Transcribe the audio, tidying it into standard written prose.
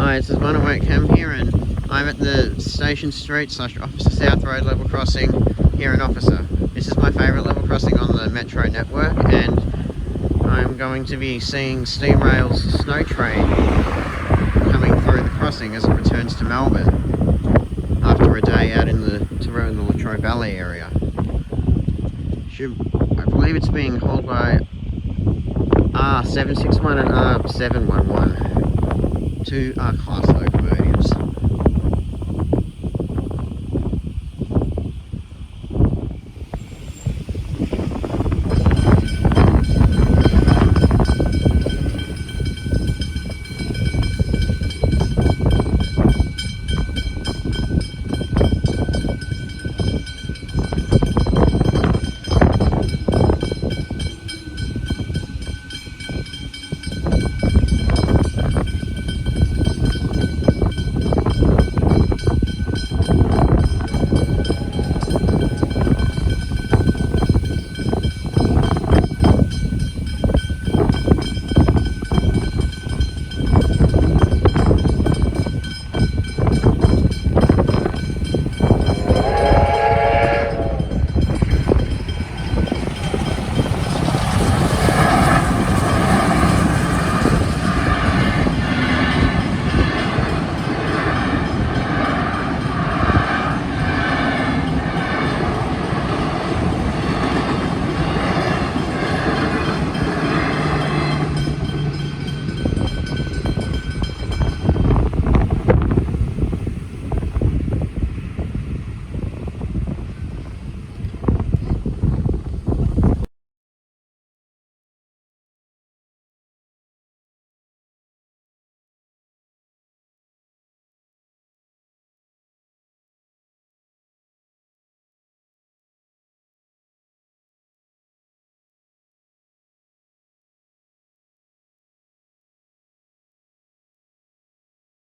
Hi, this is one at work Cam here, and I'm at the Station Street / Officer South Road level crossing here in Officer. This is my favourite level crossing on the Metro network, and I'm going to be seeing Steamrail's snow train coming through the crossing as it returns to Melbourne after a day out in the Latrobe Valley area. I believe it's being hauled by R761 and R711, two class locomotives.